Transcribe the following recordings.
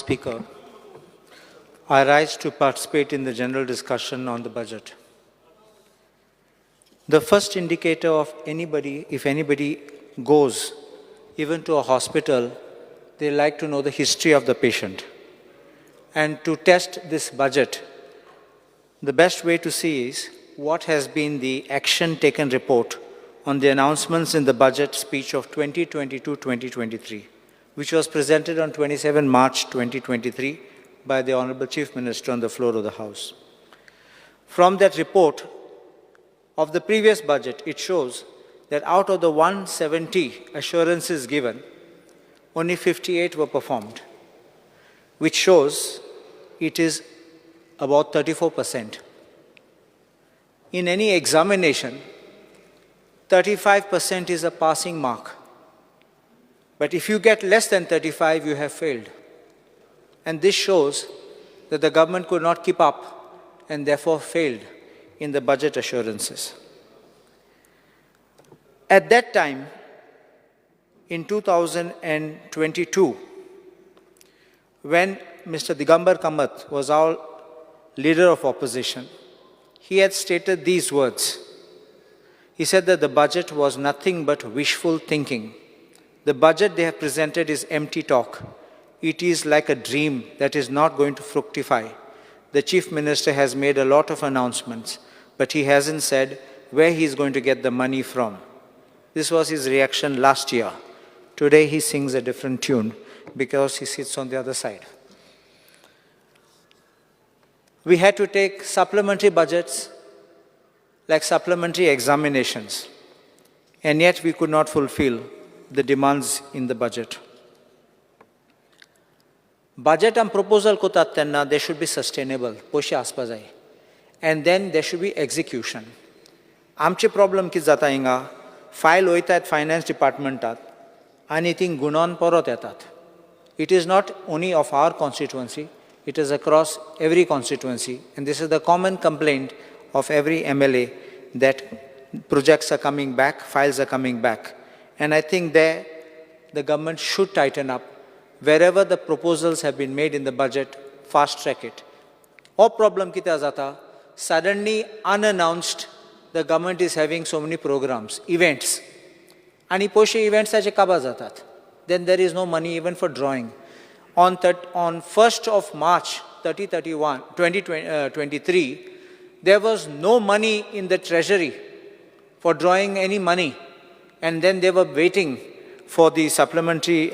Speaker. I rise to participate in the general discussion on the budget. The first indicator of anybody, if anybody goes even to a hospital, they like to know the history of the patient. And to test this budget, the best way to see is what has been the action taken report on the announcements in the budget speech of 2022-2023, which was presented on 27 March 2023 by the Honorable Chief Minister on the floor of the House. From that report of the previous budget, it shows that out of the 170 assurances given, only 58 were performed, which shows it is about 34%. In any examination, 35% is a passing mark. But if you get less than 35, you have failed. And this shows that the government could not keep up and therefore failed in the budget assurances. At that time, in 2022, when Mr. Digambar Kamath was our leader of opposition, he had stated these words. He said that the budget was nothing but wishful thinking. The budget they have presented is empty talk. It is like a dream that is not going to fructify. The Chief Minister has made a lot of announcements, but he hasn't said where he is going to get the money from. This was his reaction last year. Today he sings a different tune because he sits on the other side. We had to take supplementary budgets like supplementary examinations, and yet we could not fulfill the demands in the budget. Budget and proposal kotat tenna, they should be sustainable, poshi aspa jai. And then there should be execution. Amche problem ki jata inga, file oitat finance departmentat, anything gunan porot etat. It is not only of our constituency, it is across every constituency. And this is the common complaint of every MLA, that projects are coming back, files are coming back. And I think there the government should tighten up. Wherever the proposals have been made in the budget, fast track it. Or problem kita jata, suddenly unannounced, the government is having so many programs, events. Ani poshe events ache kaba jatat. Then there is no money even for drawing. On 1st of March 2023, there was no money in the treasury for drawing any money. And then they were waiting for the supplementary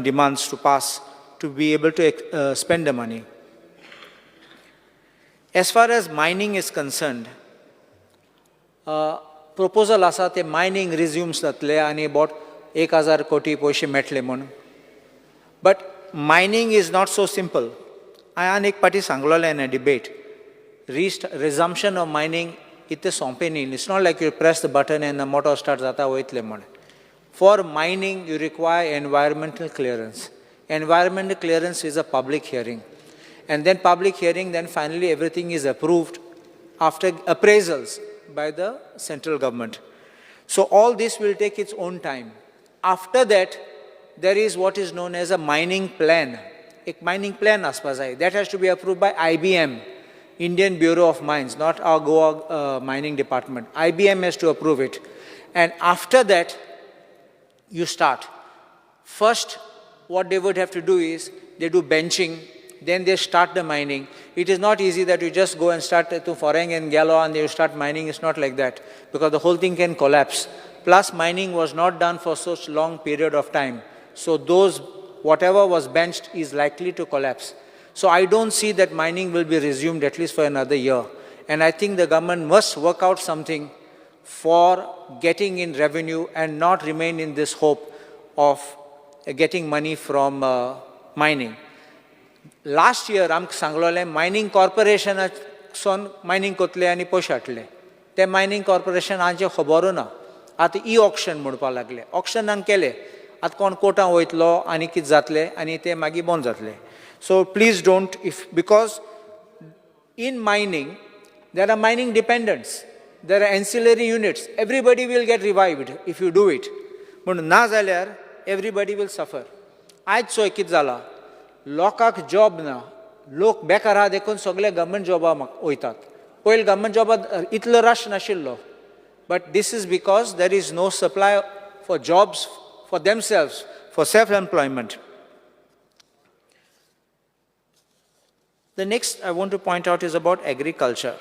demands to pass to be able to spend the money. As far as mining is concerned, proposal asa te mining resumes tatle ani about 1000 koti poishe metle mon. But mining is not so simple. I anek party sanglole in a debate. Resumption of mining, it's not like you press the button and the motor starts. For mining, you require environmental clearance. Environmental clearance is a public hearing. And then public hearing, then finally everything is approved after appraisals by the central government. So all this will take its own time. After that, there is what is known as a mining plan. A mining plan that has to be approved by IBM. Indian Bureau of Mines, not our Goa mining department. IBM has to approve it. And after that, you start. First, what they would have to do is, they do benching, then they start the mining. It is not easy that you just go and start to Foreng and Gallo and you start mining. It's not like that, because the whole thing can collapse. Plus, mining was not done for such long period of time. So whatever was benched is likely to collapse. So I don't see that mining will be resumed at least for another year. And I think the government must work out something for getting in revenue and not remain in this hope of getting money from mining. Last year, Am Sanglole Mining Corporation son mining kotle ani poshatle. Te mining corporation anje khabaro na. At e-auction mudpa lagle. Auction an kele. At kon kota hoitlo ani kit jatle ani te magi bon jatle. So please don't, because in mining, there are mining dependents, there are ancillary units. Everybody will get revived if you do it. But na zalyar, everybody will suffer. Aaj soy kit zala. लोकांक job ना, लोक बेकार आहा देखून सगळे government जॉबाक वयतात. पयलीं government जॉबात इतलो रश नाशिल्लो. But this is because there is no supply for jobs for themselves, for self-employment. The next I want to point out is about agriculture.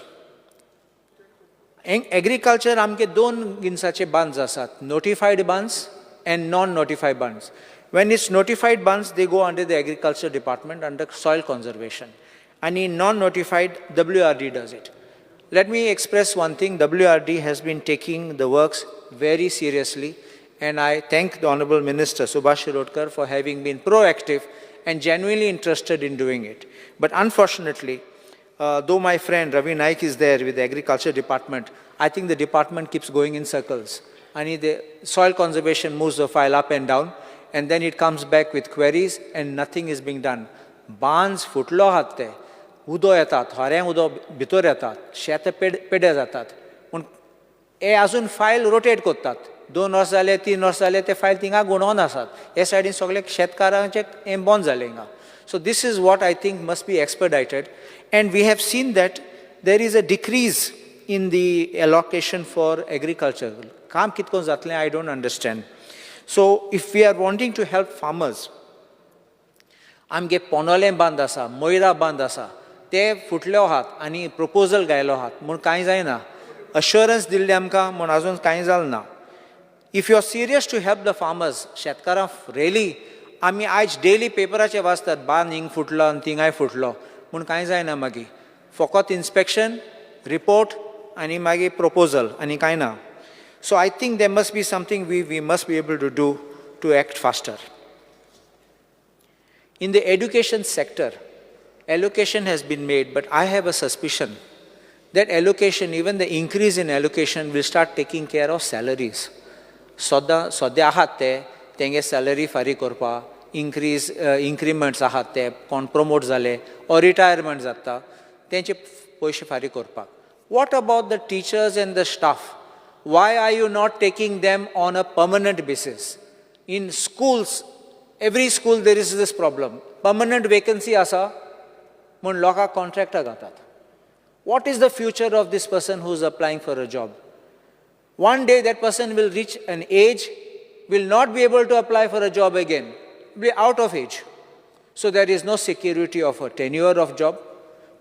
In agriculture, आमचे दोन गिन्साचे bans आसात, notified bans and non-notified bans. When it's notified bans, they go under the agriculture department, under soil conservation. And in non-notified, WRD does it. Let me express one thing. WRD has been taking the works very seriously, and I thank the Honorable Minister Subhash Shirodkar for having been proactive and genuinely interested in doing it. But unfortunately, though my friend Ravi Naik is there with the Agriculture Department, I think the department keeps going in circles. And the soil conservation moves the file up and down, and then it comes back with queries, and nothing is being done. Bans futlo hatte. उदो येतात, हऱ्यांक उदो भितर येतात, शेत पेड्या जातात. पूण हे आजून file rotate करतात. 2 verse जाले, 3 वर्स जाले, ते फायल थिंगा गुणोवन आसात. हे सायडीन सगळे शेतकारांचे हें बंद जालें हिंगा. So this is what I think must be expedited. And we have seen that there is a decrease in the allocation for agriculture. Kam kitkon zatle, I don't understand. So if we are wanting to help farmers, आमगे पोनोलें बांद आसा, मोयरा बांद आसा, ते फुटल्यो आहात आनी proposal गायलो आहात म्हूण कांय जायना. अश्युरन्स दिल्ले आमकां म्हूण आजून कांय जालें ना. If you are serious to help the farmers, शेतकारां रियली, आमी आयज डेली पेपराचेर वाचतात बांद हिंग फुटलो आनी थिंगाय फुटलो म्हूण कांय जायना. मागीर फकत इन्स्पेक्शन, रिपोर्ट आनी मागीर प्रपोजल आनी कांय ना. So I think there must be something we must be able to do to act faster. In the education sector, allocation has been made, but I have a suspicion that allocation, even the increase in allocation, will start taking care of salaries. Sodya ahat te, tenge salary fari korpa, increments ahat te, kon promote zale, or retirement zatta, tenche poishe fari korpa. What about the teachers and the staff? Why are you not taking them on a permanent basis? In schools, every school there is this problem. Permanent vacancy asa, mun loka contractor gatat. What is the future of this person who is applying for a job? One day that person will reach an age, will not be able to apply for a job again, be out of age. So there is no security of a tenure of job,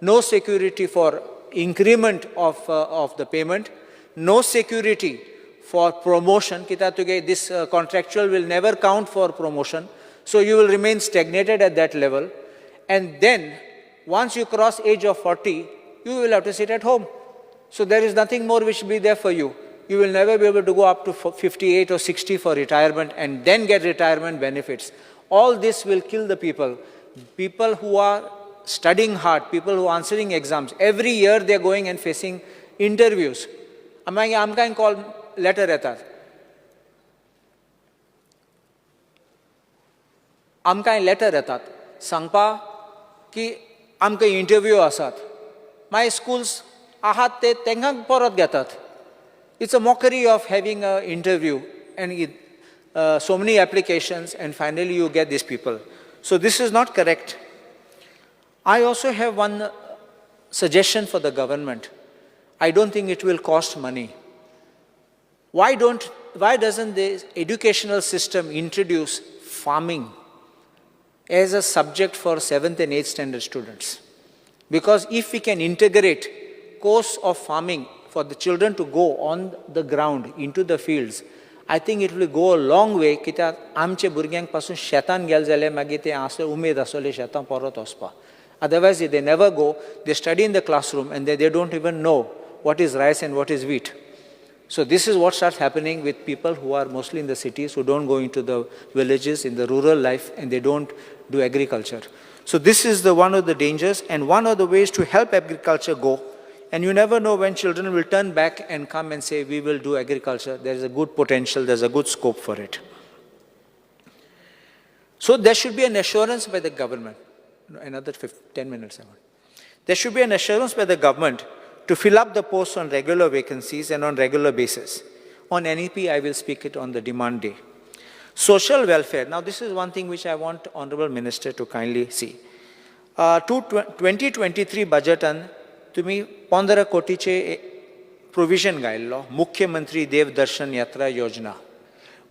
no security for increment of the payment, no security for promotion. This contractual will never count for promotion. So you will remain stagnated at that level. And then, once you cross age of 40, you will have to sit at home. So there is nothing more which will be there for you. You will never be able to go up to 58 or 60 for retirement and then get retirement benefits. All this will kill the people. People who are studying hard, people who are answering exams. Every year they are going and facing interviews. Amka call letter etat. आमकां letter येतात सांगपा की आमकां interview आसात. My schools आहात ते तांकां परत घेतात. It's a mockery of having a interview and so many applications and finally you get these people. So this is not correct. I also have one suggestion for the government. I don't think it will cost money. Why doesn't the educational system introduce farming as a subject for 7th and 8th standard students? Because if we can integrate course of farming for the children to go on the ground, into the fields, I think it will go a long way. कित्याक आमचे भुरग्यांक पासून शेतान गेले जाल्यार मागीर ते आसले उमेद आसले शेतां परत वचपा. Otherwise, if they never go, they study in the classroom and they don't even know what is rice and what is wheat. So this is what starts happening with people who are mostly in the cities, who don't go into the villages, in the rural life, and they don't do agriculture. So this is one of the dangers and one of the ways to help agriculture go. And you never know when children will turn back and come and say, we will do agriculture. There is a good potential, there's a good scope for it. So there should be an assurance by the government. Another 10 minutes. There should be an assurance by the government to fill up the posts on regular vacancies and on regular basis. On NEP, I will speak it on the demand day. Social welfare. Now, this is one thing which I want Honorable Minister to kindly see. 2023 budget and तुम्ही 15 कोटीचे provision घायल्लो मुख्यमंत्री देव दर्शन यात्रा योजना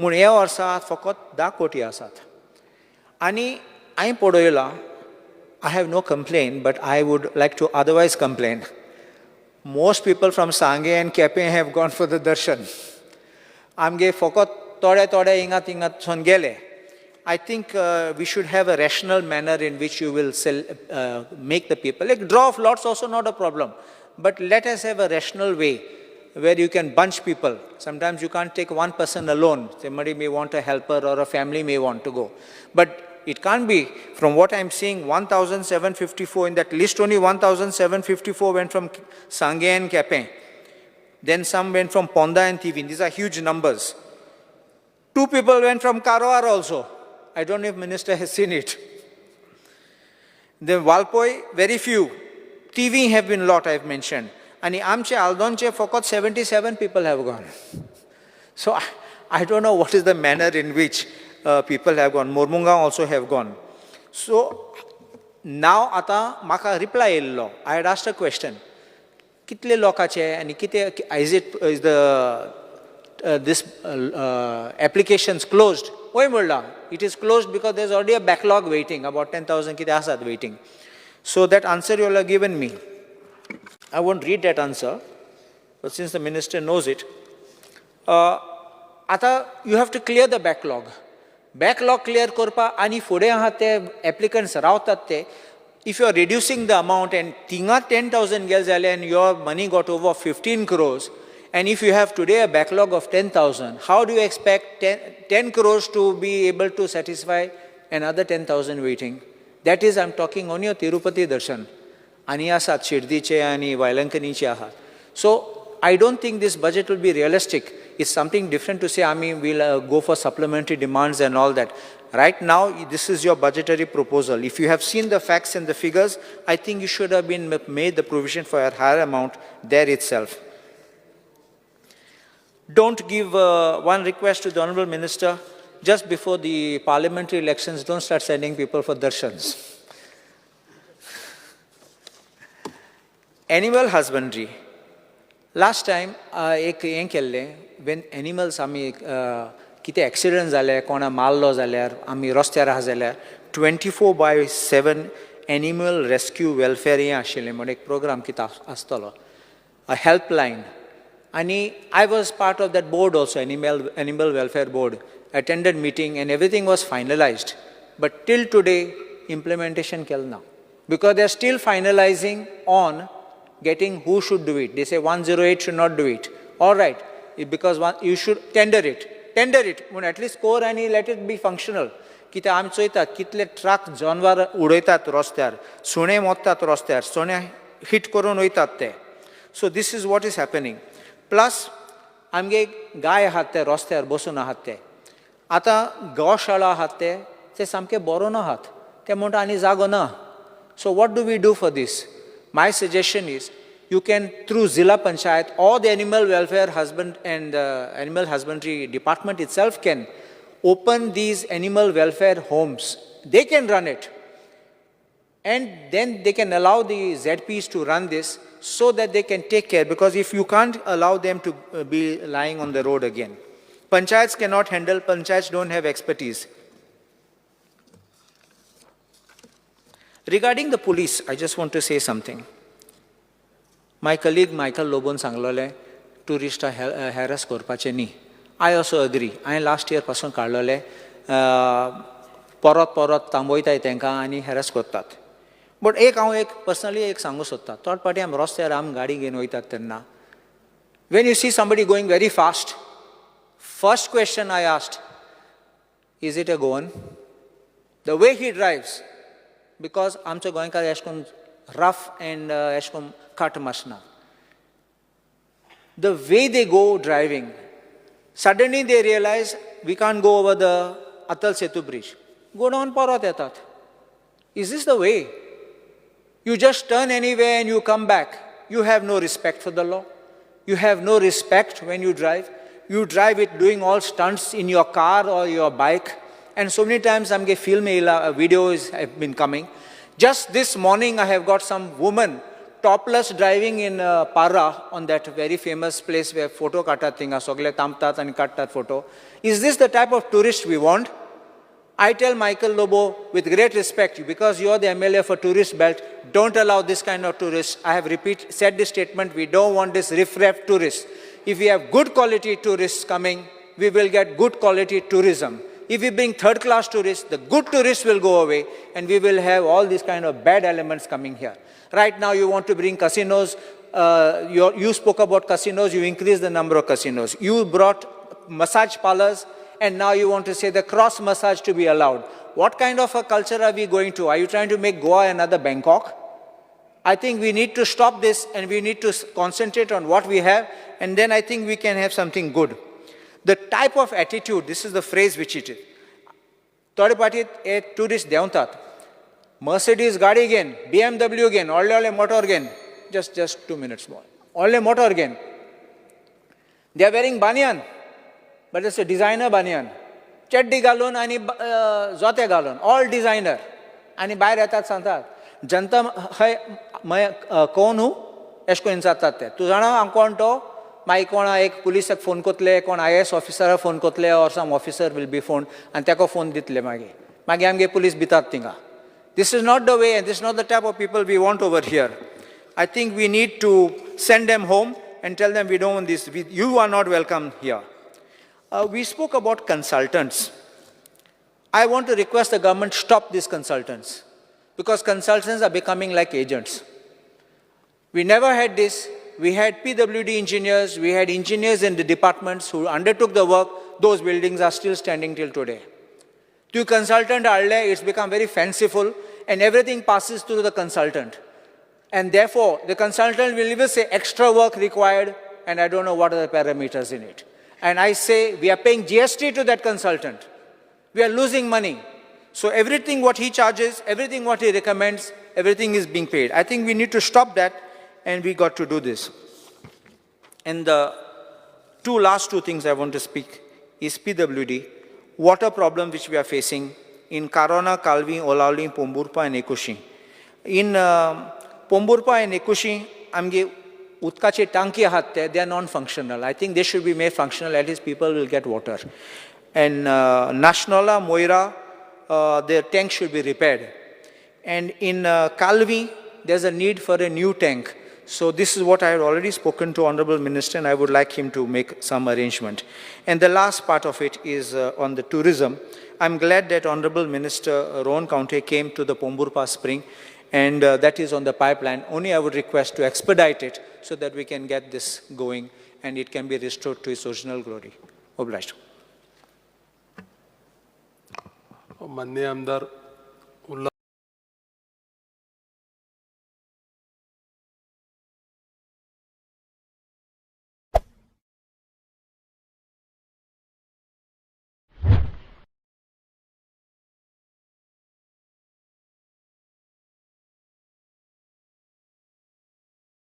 म्हूण ह्या वर्सा फकत 10 कोटी आसात आनी हांवें पळयलां I have no complaint, but I would like to otherwise complain. Most people from Sanghe and Kepe have gone for the darshan. Amge fokot tode ingat son gele. I think we should have a rational manner in which you will make the people. Like draw of lots also not a problem. But let us have a rational way where you can bunch people. Sometimes you can't take one person alone. Somebody may want a helper or a family may want to go. But it can't be, from what I'm seeing, 1,754, in that list only 1,754 went from Sanghe and Kepe. Then some went from Ponda and Tivin. These are huge numbers. 2 people went from Karwar also. I don't know if Minister has seen it. Then Valpoi, very few. Tivin have been a lot, I've mentioned. And Amche, Aldonche, Fokot, 77 people have gone. So I don't know what is the manner in which people have gone. Mormunga also have gone. So now ata maka reply illo. I had asked a question. Kitle lokache and is the this applications closed? It is closed because there's already a backlog waiting, about 10,000 kite asad waiting. So that answer you all have given me. I won't read that answer, but since the minister knows it, ata you have to clear the backlog. Backlog clear korpa ani fode ahate applicants rawtat te. If you are reducing the amount and tinga 10,000 gels and your money got over 15 crores, and if you have today a backlog of 10,000, how do you expect 10 crores to be able to satisfy another 10,000 waiting? That is, I'm talking only of Tirupati Darshan. Ani asat Shirdiche ani Vailankaniche ahat. So I don't think this budget will be realistic. It's something different to say, I mean, we'll go for supplementary demands and all that. Right now, this is your budgetary proposal. If you have seen the facts and the figures, I think you should have been made the provision for a higher amount there itself. Don't give one request to the Honorable Minister. Just before the parliamentary elections, don't start sending people for darshans. Animal husbandry. Last time, when animals kite accidents zale, kona mallo zaler, ami rostera zaler, 24/7 animal rescue welfare ashile mod ek program kita astalo, a helpline. And I was part of that board also, animal welfare board. Attended meeting and everything was finalized. But till today, implementation kelna. Because they are still finalizing on getting who should do it. They say 108 should not do it. All right, because you should tender it. Tender it. At least score and let it be functional. Kita am choita kitle truck janwar udoitat rostyar, sune mottat rostyar, sune hit koron oitat te. So this is what is happening. Plus, amge गाय हाते रोस्त्यार बसून आहात आता गौशाळा आहात ते सामके बरो ना आहात ते म्हणटा आनी जागो ना. So what do we do for this? My suggestion is you can, through Zilla Panchayat or the animal welfare animal husbandry department itself can open these animal welfare homes. They can run it. And then they can allow the ZPs to run this so that they can take care, because if you can't allow them to be lying on the road again. Panchayats cannot handle, panchayats don't have expertise. Regarding the police, I just want to say something. My colleague Michael Lobon sanglole tourist harass korpache ni. I also agree. I last year pasun kadlole porot tamboita tenka ani harass kortat. But personally sangu sotta. Third party am roste ram gadi gen oitat tenna. When you see somebody going very fast, first question I asked, is it a Goan? The way he drives, because amcho goenka eshkon rough and eshkon cut masna. The way they go driving, suddenly they realize we can't go over the Atal Setu bridge. Go down Parot etat. Is this the way? You just turn anywhere and you come back. You have no respect for the law. You have no respect when you drive. You drive it doing all stunts in your car or your bike. And so many times I'm getting film videos have been coming. Just this morning I have got some woman topless driving in Parra on that very famous place where photo katat thinga sogle tamtat and kattat photo. Is this the type of tourist we want? I tell Michael Lobo with great respect, because you are the MLA for Tourist Belt, don't allow this kind of tourists. I have said this statement, we don't want this riff-raff tourists. If we have good quality tourists coming, we will get good quality tourism. If we bring third-class tourists, the good tourists will go away, and we will have all these kind of bad elements coming here. Right now you want to bring casinos, you spoke about casinos, you increased the number of casinos. You brought massage parlors, and now you want to say the cross massage to be allowed. What kind of a culture are we going to? Are you trying to make Goa another Bangkok? I think we need to stop this, and we need to concentrate on what we have, and then I think we can have something good. The type of attitude, this is the phrase which it is. Third party a tourist deuntat. Mercedes gadi again, BMW again, all motor again. Just 2 minutes more. All motor again. They are wearing banyan. But it's a designer banyan. Chaddi galon ani zote galon. All designer. Ani bayar yetat santat. Janta hai कोण हूँ एशको इंसातात ते तू जाणा हांव कोण तो मागीर कोणा एक पुलिसाक फोन कोतले कोण IAS ऑफिसराक फोन कोतले और सम ऑफिसर विल बी फोन आनी तेका फोन दितले मागीर आमगे पुलीस भितात थिंगा. This is not the way, and this is not the type of people we want over here. I think we need to send them home and tell them we don't want this. You are not welcome here. We spoke about consultants. I want to request the government stop these consultants, because consultants are becoming like agents. We never had this. We had PWD engineers, we had engineers in the departments who undertook the work. Those buildings are still standing till today. To consultant, it's become very fanciful, and everything passes through the consultant. And therefore, the consultant will even say extra work required, and I don't know what are the parameters in it. And I say, we are paying GST to that consultant. We are losing money. So everything what he charges, everything what he recommends, everything is being paid. I think we need to stop that, and we got to do this. And the last two things I want to speak is PWD, water problem which we are facing in Karona, Kalvi, Olauli, Pomburpa and Ekushi. In Pomburpa and Ekushi, amge utkache tanki ahat, they are non-functional. I think they should be made functional, at least people will get water. And Nashnola, Moira, their tank should be repaired. And in Kalvi, there's a need for a new tank. So this is what I had already spoken to Honorable Minister, and I would like him to make some arrangement. And the last part of it is on the tourism. I'm glad that Honorable Minister Rohan Kaunte came to the Pomburpa Spring, and that is on the pipeline. Only I would request to expedite it so that we can get this going and it can be restored to its original glory. Obliged. माननीय आमदार